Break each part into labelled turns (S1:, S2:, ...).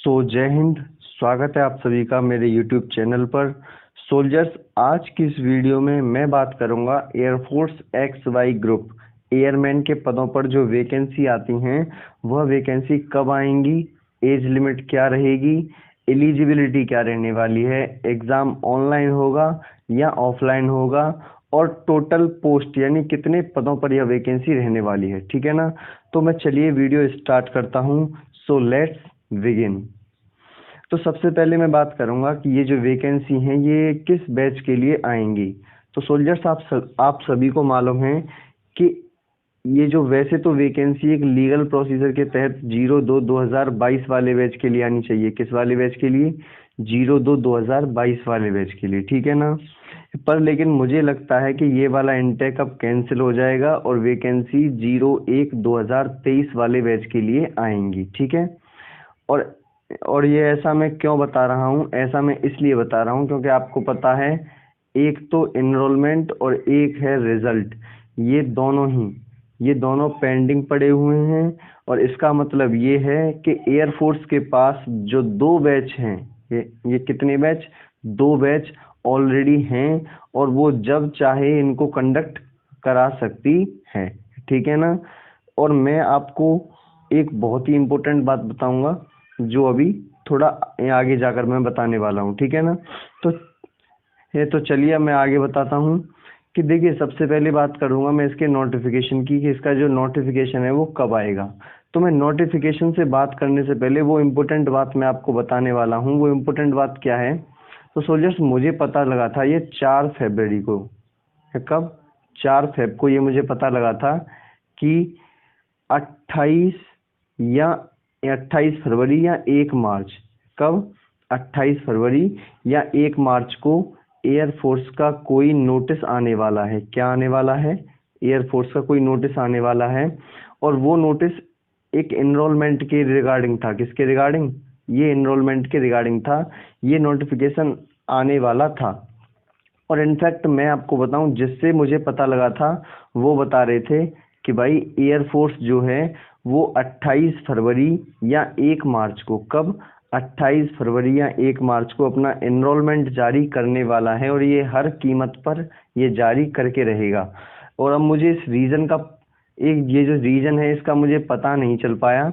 S1: जय हिंद। स्वागत है आप सभी का मेरे यूट्यूब चैनल पर। सोल्जर्स, आज की इस वीडियो में मैं बात करूंगा एयरफोर्स XY ग्रुप एयरमैन के पदों पर जो वैकेंसी आती हैं वह वैकेंसी कब आएंगी, एज लिमिट क्या रहेगी, एलिजिबिलिटी क्या रहने वाली है, एग्ज़ाम ऑनलाइन होगा या ऑफलाइन होगा और टोटल पोस्ट यानी कितने पदों पर यह वैकेंसी रहने वाली है। ठीक है ना। तो मैं चलिए वीडियो स्टार्ट करता हूँ। So let's begin. तो सबसे पहले मैं बात करूंगा कि ये जो वैकेंसी हैं ये किस बैच के लिए आएंगी। तो सोल्जर्स, आप सभी को मालूम है कि ये जो वैसे तो वैकेंसी एक लीगल प्रोसीजर के तहत 02/2022 वाले बैच के लिए आनी चाहिए। किस वाले बैच के लिए? 02/2022 वाले बैच के लिए। ठीक है ना। पर लेकिन मुझे लगता है कि ये वाला इंटेक अब कैंसिल हो जाएगा और वैकेंसी 01/2023 वाले बैच के लिए आएंगी। ठीक है। और ये ऐसा मैं क्यों बता रहा हूँ? ऐसा मैं इसलिए बता रहा हूँ क्योंकि आपको पता है एक तो इनरोलमेंट और एक है रिजल्ट, ये दोनों पेंडिंग पड़े हुए हैं। और इसका मतलब ये है कि एयरफोर्स के पास जो दो बैच हैं, ये कितने बैच? दो बैच ऑलरेडी हैं और वो जब चाहे इनको कंडक्ट करा सकती है। ठीक है ना। और मैं आपको एक बहुत ही इम्पोर्टेंट बात बताऊंगा जो अभी थोड़ा आगे जाकर मैं बताने वाला हूँ। ठीक है ना। तो चलिए मैं आगे बताता हूँ कि देखिए, सबसे पहले बात करूँगा मैं इसके नोटिफिकेशन की कि इसका जो नोटिफिकेशन है वो कब आएगा। तो मैं नोटिफिकेशन से बात करने से पहले वो इम्पोर्टेंट बात मैं आपको बताने वाला हूँ। वो इम्पोर्टेंट बात क्या है? तो सोल्जर्स, मुझे पता लगा था ये 4 फरवरी को। कब? 4 फेब को ये मुझे पता लगा था कि 28 या 28 फरवरी या 1 मार्च। कब? 28 फरवरी या 1 मार्च को एयरफोर्स का कोई नोटिस आने वाला है। क्या आने वाला है? एयरफोर्स का कोई नोटिस आने वाला है। और वो नोटिस एक एनरोलमेंट के रिगार्डिंग था। किसके रिगार्डिंग? ये एनरोलमेंट के रिगार्डिंग था। ये नोटिफिकेशन आने वाला था। और इनफैक्ट मैं आपको बताऊं, जिससे मुझे पता लगा था वो बता रहे थे कि भाई एयरफोर्स जो है वो 28 फरवरी या 1 मार्च को, कब? 28 फरवरी या 1 मार्च को अपना एनरोलमेंट जारी करने वाला है और ये हर कीमत पर ये जारी करके रहेगा। और अब मुझे इस रीज़न का, ये जो रीज़न है इसका मुझे पता नहीं चल पाया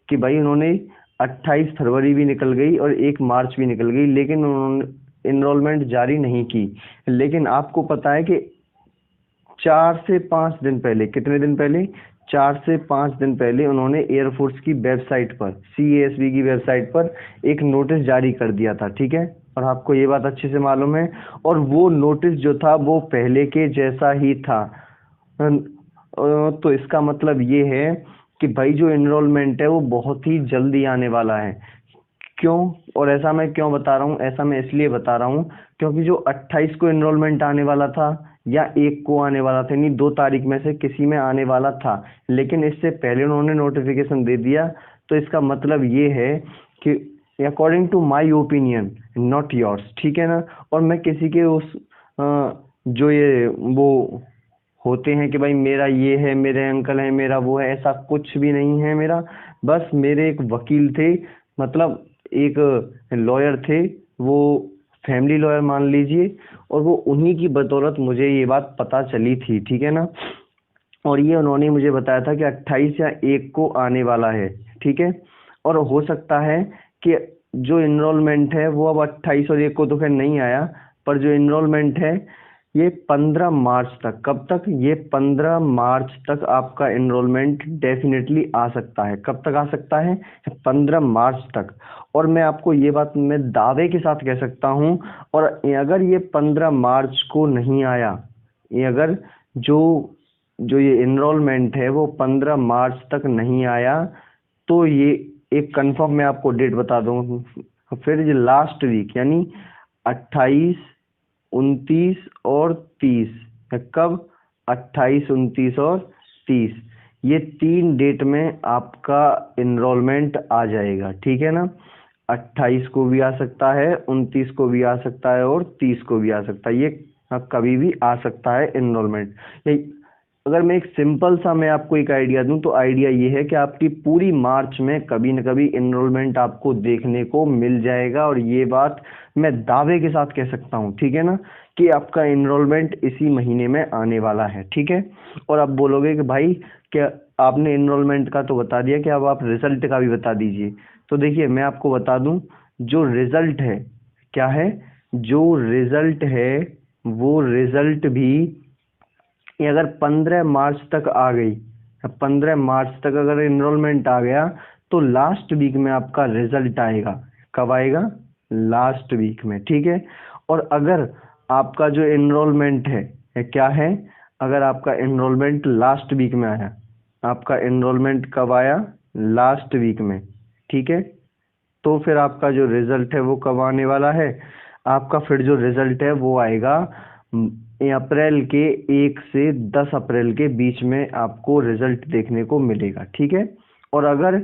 S1: कि भाई उन्होंने 28 फरवरी भी निकल गई और 1 मार्च भी निकल गई लेकिन उन्होंने इनरोलमेंट जारी नहीं की। लेकिन आपको पता है कि 4 से 5 दिन पहले, कितने दिन पहले? 4 से 5 दिन पहले उन्होंने एयरफोर्स की वेबसाइट पर, CASB की वेबसाइट पर एक नोटिस जारी कर दिया था। ठीक है। और आपको ये बात अच्छे से मालूम है। और वो नोटिस जो था वो पहले के जैसा ही था। तो इसका मतलब ये है कि भाई जो एनरोलमेंट है वो बहुत ही जल्दी आने वाला है। क्यों? और ऐसा मैं क्यों बता रहा हूँ? ऐसा मैं इसलिए बता रहा हूँ क्योंकि जो 28 को एनरोलमेंट आने वाला था या 1 को आने वाला था, यानी 2 तारीख में से किसी में आने वाला था, लेकिन इससे पहले उन्होंने नोटिफिकेशन दे दिया। तो इसका मतलब ये है कि according to my opinion, not yours. ठीक है ना। और मैं किसी के जो ये वो होते हैं कि भाई मेरा ये है, मेरे अंकल है, मेरा वो है, ऐसा कुछ भी नहीं है मेरा। बस मेरे एक वकील थे, मतलब एक लॉयर थे, वो फैमिली लॉयर मान लीजिए, और वो उन्हीं की बदौलत मुझे ये बात पता चली थी। ठीक है ना। और ये उन्होंने मुझे बताया था कि 28 या 1 को आने वाला है। ठीक है। और हो सकता है कि जो इनरोलमेंट है वो अब 28 और 1 को तो खैर नहीं आया, पर जो इनरोलमेंट है ये 15 मार्च तक, कब तक? ये 15 मार्च तक आपका एनरोलमेंट डेफिनेटली आ सकता है। कब तक आ सकता है? 15 मार्च तक। और मैं आपको ये बात मैं दावे के साथ कह सकता हूँ। और अगर ये 15 मार्च को नहीं आया, ये अगर जो जो ये एनरोलमेंट है वो 15 मार्च तक नहीं आया, तो ये एक कंफर्म मैं आपको डेट बता दूँ, फिर ये लास्ट वीक यानी 28, 29 और 30। कब? 28, 29 और 30, ये 3 डेट में आपका इनरोलमेंट आ जाएगा। ठीक है ना। 28 को भी आ सकता है, 29 को भी आ सकता है और 30 को भी आ सकता है। ये कभी भी आ सकता है इनरोलमेंट। अगर मैं एक सिंपल सा मैं आपको एक आइडिया दूं तो आइडिया ये है कि आपकी पूरी मार्च में कभी न कभी इनरोलमेंट आपको देखने को मिल जाएगा, और ये बात मैं दावे के साथ कह सकता हूँ, ठीक है ना, कि आपका इनरोलमेंट इसी महीने में आने वाला है, ठीक है। और आप बोलोगे कि भाई क्या आपने इनरोलमेंट का तो बता दिया, कि अब आप रिजल्ट का भी बता दीजिए। तो देखिए मैं आपको बता दूं, जो रिजल्ट है क्या है, जो रिजल्ट है वो रिजल्ट भी ये अगर 15 मार्च तक आ गई, 15 मार्च तक अगर एनरोलमेंट आ गया तो लास्ट वीक में आपका रिजल्ट आएगा। कब आएगा? लास्ट वीक में, ठीक है। और अगर आपका जो एनरोलमेंट है क्या है, अगर आपका एनरोलमेंट लास्ट वीक में आया, आपका एनरोलमेंट कब आया? लास्ट वीक में, ठीक है। तो फिर आपका जो रिजल्ट है वो कब आने वाला है? आपका फिर जो रिजल्ट है वो आएगा अप्रैल के 1 से 10 अप्रैल के बीच में आपको रिजल्ट देखने को मिलेगा, ठीक है। और अगर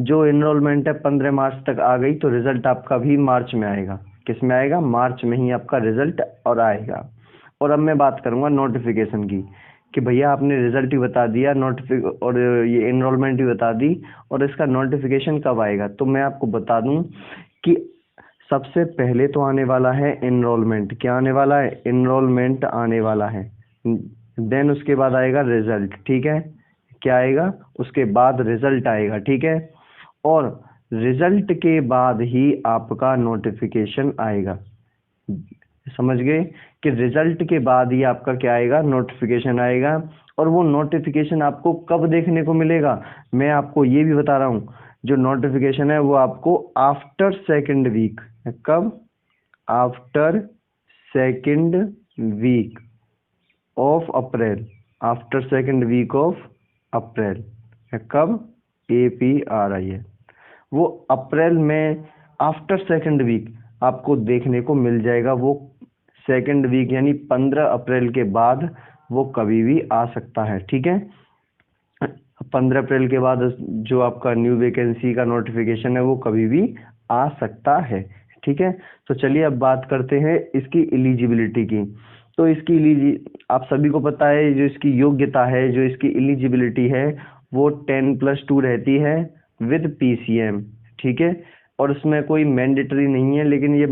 S1: जो एनरोलमेंट है 15 मार्च तक आ गई तो रिजल्ट आपका भी मार्च में आएगा। किस में आएगा? मार्च में ही आपका रिजल्ट और आएगा। और अब मैं बात करूंगा नोटिफिकेशन की, कि भैया आपने रिजल्ट ही बता दिया, और ये एनरोलमेंट भी बता दी, और इसका नोटिफिकेशन कब आएगा? तो मैं आपको बता दूं कि सबसे पहले तो आने वाला है एनरोलमेंट। क्या आने वाला है? एनरोलमेंट आने वाला है। देन उसके बाद आएगा रिजल्ट, ठीक है। क्या आएगा? उसके बाद रिजल्ट आएगा, ठीक है। और रिजल्ट के बाद ही आपका नोटिफिकेशन आएगा। समझ गए कि रिजल्ट के बाद ही आपका क्या आएगा? नोटिफिकेशन आएगा। और वो नोटिफिकेशन आपको कब देखने को मिलेगा? मैं आपको ये भी बता रहा हूँ, जो नोटिफिकेशन है वो आपको आफ्टर सेकंड वीक। कब? After second week of April. After second week of April. कब? APRIL। वो अप्रैल में आफ्टर सेकंड वीक आपको देखने को मिल जाएगा। वो सेकंड वीक यानी 15 अप्रैल के बाद वो कभी भी आ सकता है, ठीक है। 15 अप्रैल के बाद जो आपका न्यू वैकेंसी का नोटिफिकेशन है वो कभी भी आ सकता है, ठीक है। तो चलिए अब बात करते हैं इसकी एलिजिबिलिटी की। तो आप सभी को पता है, जो इसकी योग्यता है, जो इसकी एलिजिबिलिटी है वो 10+2 रहती है विद PCM, ठीक है। और उसमें कोई मैंडेटरी नहीं है, लेकिन ये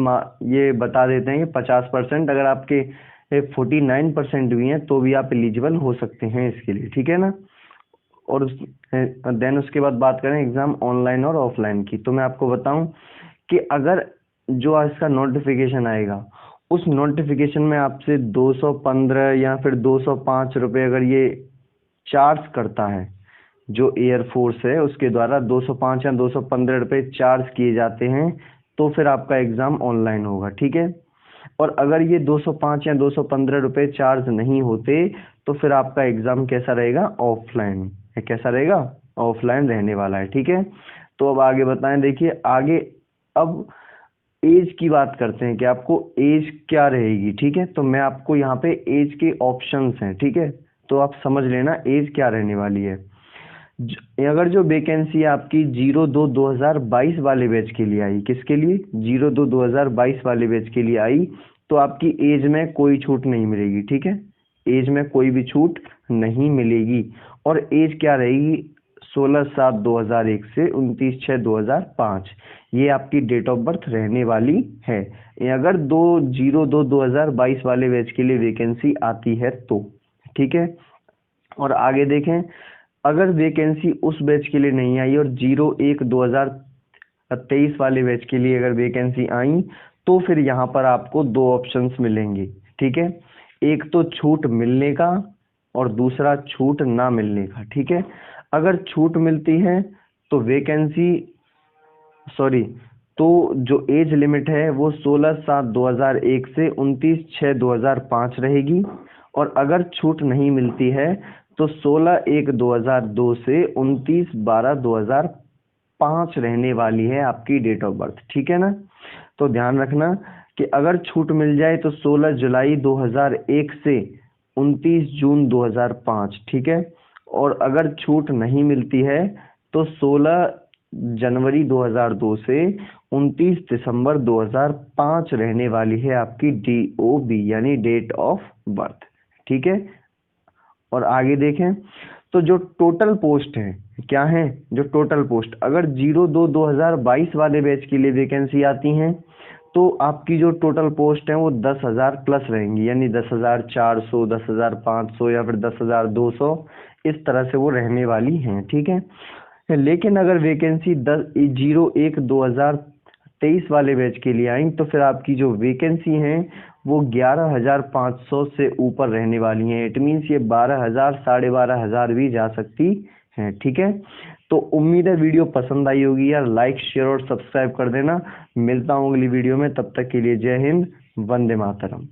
S1: बता देते हैं कि 50%, अगर आपके 49% भी हैं तो भी आप एलिजिबल हो सकते हैं इसके लिए, ठीक है ना। और देन उसके बाद बात करें एग्जाम ऑनलाइन और ऑफलाइन की, तो मैं आपको बताऊं कि अगर जो इसका नोटिफिकेशन आएगा उस नोटिफिकेशन में आपसे 215 या फिर 205 रुपये अगर ये चार्ज करता है, जो एयरफोर्स है उसके द्वारा 205 या 215 रुपये चार्ज किए जाते हैं, तो फिर आपका एग्जाम ऑनलाइन होगा, ठीक है। और अगर ये 205 या 215 रुपये चार्ज नहीं होते तो फिर आपका एग्जाम कैसा रहेगा? ऑफलाइन। कैसा रहेगा? ऑफलाइन रहने वाला है, ठीक है। तो अब आगे बताएं, देखिए आगे अब एज की बात करते हैं कि आपको एज क्या रहेगी, ठीक है। तो मैं आपको यहाँ पे एज के ऑप्शंस हैं, ठीक है, तो आप समझ लेना एज क्या रहने वाली है। अगर जो वैकेंसी आपकी 02/2022 वाले बैच के लिए आई, किसके लिए? 02/2022 वाले बैच के लिए आई, तो आपकी एज में कोई छूट नहीं मिलेगी, ठीक है। एज में कोई भी छूट नहीं मिलेगी। और एज क्या रहेगी? 16/7/2001 से 29/6/2005, ये आपकी डेट ऑफ बर्थ रहने वाली है। अगर 02/2022 वाले बैच के लिए वैकेंसी आती है तो, ठीक है। और आगे देखें, अगर वैकेंसी उस बैच के लिए नहीं आई और 01/2023 वाले बैच के लिए अगर वैकेंसी आई, तो फिर यहाँ पर आपको दो ऑप्शंस मिलेंगे, ठीक है। एक तो छूट मिलने का और दूसरा छूट ना मिलने का, ठीक है। अगर छूट मिलती है तो तो जो एज लिमिट है वो 16/7/2001 से 29/6/2005 रहेगी। और अगर छूट नहीं मिलती है तो 16/1/2002 से 29/12/2005 रहने वाली है आपकी डेट ऑफ बर्थ, ठीक है ना। तो ध्यान रखना कि अगर छूट मिल जाए तो 16 जुलाई 2001 से 29 जून 2005, ठीक है। और अगर छूट नहीं मिलती है तो 16 जनवरी 2002 से 29 दिसंबर 2005 रहने वाली है आपकी DOB यानी डेट ऑफ बर्थ, ठीक है। और आगे देखें तो जो टोटल पोस्ट है क्या है, जो टोटल पोस्ट अगर 02/2022 वाले बैच के लिए वैकेंसी आती हैं तो आपकी जो टोटल पोस्ट है वो 10,000 प्लस रहेंगी, यानी 10,400, 10,500 या फिर 10,200 इस तरह से वो रहने वाली हैं। ठीक है, लेकिन अगर वैकेंसी 01/2023 वाले बैच के लिए आई तो फिर आपकी जो वैकेंसी हैं वो 11,500 से ऊपर रहने वाली हैं। इट मीन्स ये 12,000 12,500 भी जा सकती हैं। ठीक है, तो उम्मीद है वीडियो पसंद आई होगी यार, लाइक शेयर और सब्सक्राइब कर देना। मिलता हूँ अगली वीडियो में, तब तक के लिए जय हिंद, वंदे मातरम।